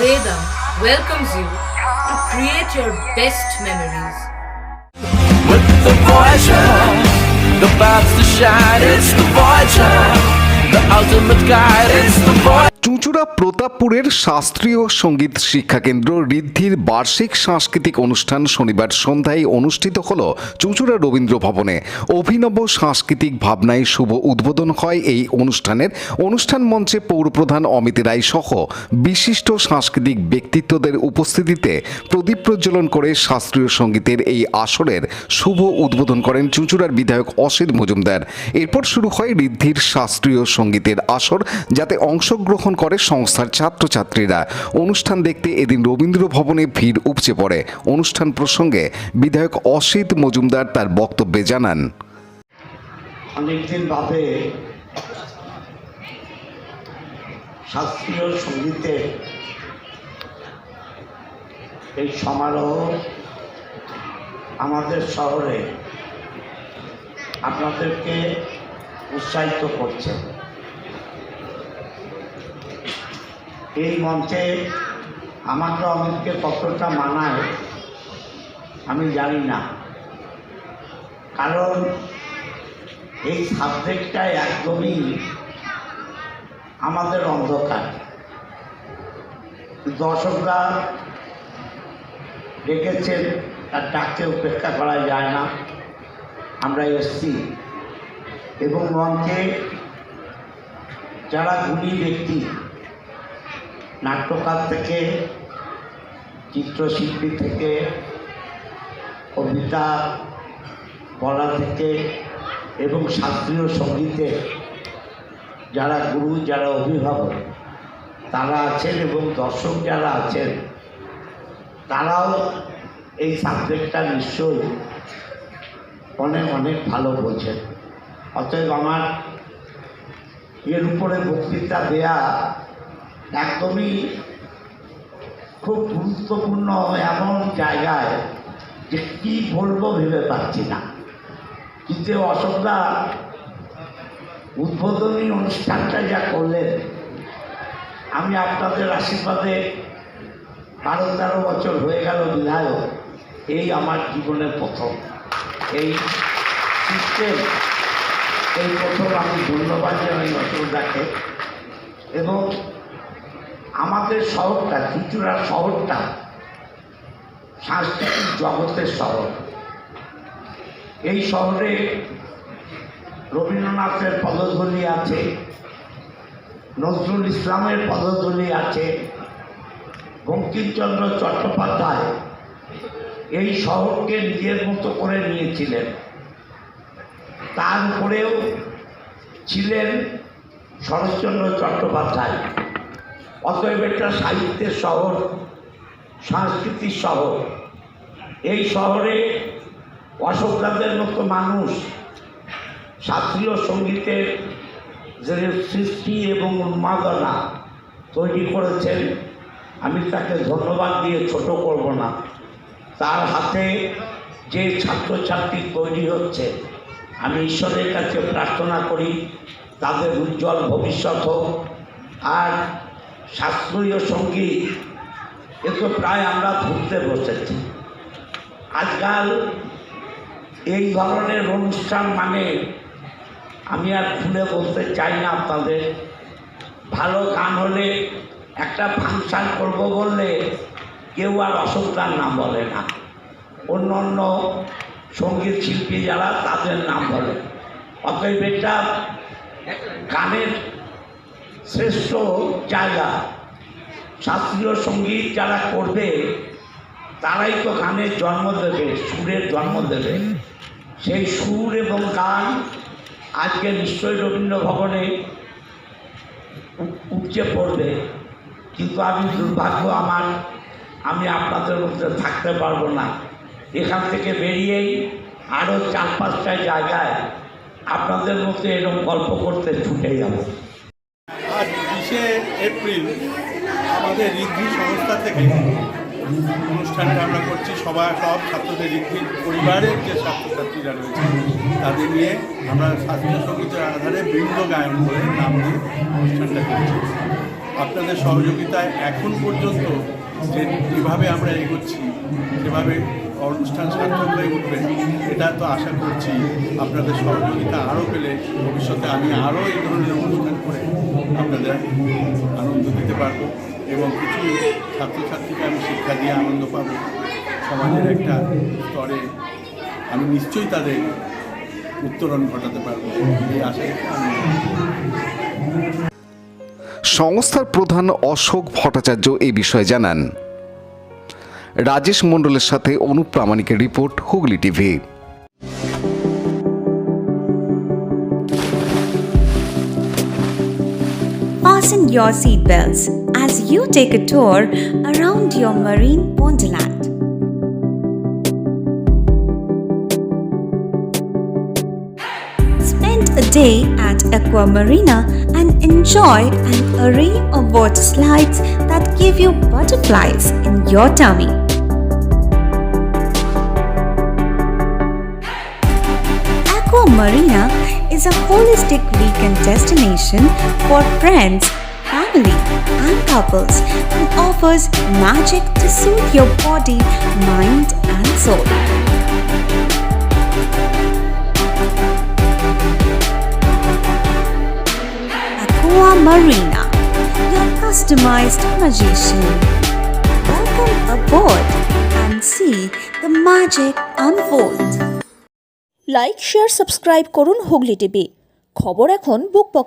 Vedam welcomes you to create your best memories. With the Voyager, the paths to shine, it's the Voyager, the ultimate guide, it's the Voyager. চুঁচুড়া প্রতাপপুরের শাস্ত্রীয় সঙ্গীত শিক্ষাকেন্দ্র ঋদ্ধির বার্ষিক সাংস্কৃতিক অনুষ্ঠান শনিবার সন্ধ্যায় অনুষ্ঠিত হল চুঁচুড়া রবীন্দ্র ভবনে। অভিনব সাংস্কৃতিক ভাবনায় শুভ উদ্বোধন হয় এই অনুষ্ঠানের। অনুষ্ঠান মঞ্চে পৌরপ্রধান অমিত রায় সহ বিশিষ্ট সাংস্কৃতিক ব্যক্তিত্বদের উপস্থিতিতে প্রদীপ প্রজ্বলন করে শাস্ত্রীয় সঙ্গীতের এই আসরের শুভ উদ্বোধন করেন চুঁচুড়ার বিধায়ক অসিত মজুমদার। এরপর শুরু হয় ঋদ্ধির শাস্ত্রীয় সঙ্গীতের আসর, যাতে অংশগ্রহণ করে সংস্থার ছাত্রছাত্রীরা। অনুষ্ঠান দেখতে এদিন রবীন্দ্র ভবনে ভিড় উপচে পড়ে। অনুষ্ঠান প্রসঙ্গে বিধায়ক অসিত মজুমদার তার বক্তব্যে জানান, অনেকদিন বাদে শাস্ত্রীয় সঙ্গীতের এই সমারোহ আমাদের শহরে আপনাদেরকে উৎসাহিত করছে। এই মঞ্চে আমাকে অমিতকে কতটা মানায় আমি জানি না, কারণ এই সাবজেক্টটা একদমই আমাদের অন্ধকার। দর্শকরা ডেকেছেন, তার ডাককে উপেক্ষা করা যায় না। আমরা এসছি এবং মঞ্চে যারা গুণী ব্যক্তি, নাট্যকার থেকে চিত্রশিল্পী থেকে কবিতা বলা থেকে এবং শাস্ত্রীয় সঙ্গীতে যারা গুরু, যারা অভিভাবক তারা আছেন এবং দর্শক যারা আছেন তারাও এই সাবজেক্টটা নিশ্চয়ই অনেক অনেক ভালো বোঝেন। অতএব আমার এর উপরে বক্তৃতা দেয়া একদমই খুব গুরুত্বপূর্ণ এমন জায়গায় যে কী বলবো ভেবে পাচ্ছি না। কিন্তু অশোকদা উদ্বোধনী অনুষ্ঠানটা যা করলেন, আমি আপনাদের আশীর্বাদে 12-13 বছর হয়ে গেল বিধায়ক, এই আমার জীবনের প্রথম এই সিস্টেম, এই প্রথম আমি ধন্যবাদ জানাই অশোকদাকে। এবং আমাদের শহরটা, চুঁচুড়া শহরটা সাংস্কৃতিক জগতের শহর। এই শহরে রবীন্দ্রনাথের পদধূলি আছে, নজরুল ইসলামের পদধূলি আছে, বঙ্কিমচন্দ্র চট্টোপাধ্যায় এই শহরকে নিজের মতো করে নিয়েছিলেন। তার উপরেও ছিলেন শরৎচন্দ্র চট্টোপাধ্যায়। অতএব একটা সাহিত্যের শহর, সংস্কৃতির শহর। এই শহরে অশোকদাদের মতো মানুষ শাস্ত্রীয় সঙ্গীতের যে সৃষ্টি এবং উন্মাদনা তৈরি করেছেন, আমি তাকে ধন্যবাদ দিয়ে ছোট করব না। তার হাতে যে ছাত্রছাত্রী তৈরি হচ্ছে, আমি ঈশ্বরের কাছে প্রার্থনা করি তাদের উজ্জ্বল ভবিষ্যৎ হোক। আর শাস্ত্রীয় সঙ্গীত এ তো প্রায় আমরা ধরতে বসেছি। আজকাল এই ধরনের অনুষ্ঠান মানে আমি আর খুলে বলতে চাই না আপনাদের। ভালো গান হলে একটা ফাংশান করব বললে কেউ আর অশোকদার নাম বলে না, অন্য অন্য সঙ্গীত শিল্পী যারা তাদের নাম বলে। অতএব এটা গানের শ্রেষ্ঠ জায়গা। শাস্ত্রীয় সঙ্গীত যারা করবে তারাই তো গানের জন্ম দেবে, সুরের জন্ম দেবে। সেই সুর এবং গান আজকে নিশ্চয়ই রবীন্দ্র ভবনে উপচে পড়বে। কিন্তু আমি দুর্ভাগ্য আমার, আমি আপনাদের মধ্যে থাকতে পারবো না। এখান থেকে বেরিয়েই আরও 4-5টা জায়গায় আপনাদের মধ্যে এরকম গল্প করতে ছুটে যাব। আজ 20শে এপ্রিল আমাদের ঋদ্ধি সংস্থা থেকে অনুষ্ঠানটা আমরা করছি। সব ছাত্রদের ঋদ্ধি পরিবারের যে ছাত্রছাত্রীরা রয়েছে তাদের নিয়ে আমরা শাস্ত্রীয় সঙ্গীতের আধারে বৃন্দ গায়ন করে নাম দিয়ে অনুষ্ঠানটা করছি। আপনাদের সহযোগিতায় এখন পর্যন্ত যেভাবে আমরা এগোচ্ছি সেভাবে অনুষ্ঠান সার্থক হয়ে উঠবে, এটা তো আশা করছি। আপনাদের সহযোগিতা আরও পেলে ভবিষ্যতে আমি আরও এই ধরনের অনুষ্ঠান করে আপনাদের আনন্দ দিতে পারবো এবং কিছু ছাত্রছাত্রীকে আমি শিক্ষা দিয়ে আনন্দ পাবো। সমাজের একটা স্তরে আমি নিশ্চয়ই তাদের উত্তরণ ঘটাতে পারবো, এই আশা রেখে আমি সংস্থার প্রধান অশোক ভট্টাচার্য এই বিষয়ে জানান। রাজেশ মণ্ডলের সাথে অনুপ প্রামাণিকের report, Hooghly TV. Fasten your seatbelts as you take a tour around your marine wonderland. Spend a day at Aqua Marina and enjoy an array of water slides that give you butterflies in your tummy. Aqua Marina is a holistic weekend destination for friends, family, and couples and offers magic to soothe your body, mind, and soul. Aqua Marina, your customized magician. Welcome aboard and see the magic unfold. Like share subscribe করুন Hooghly TV. খবর এখন বুক pocket.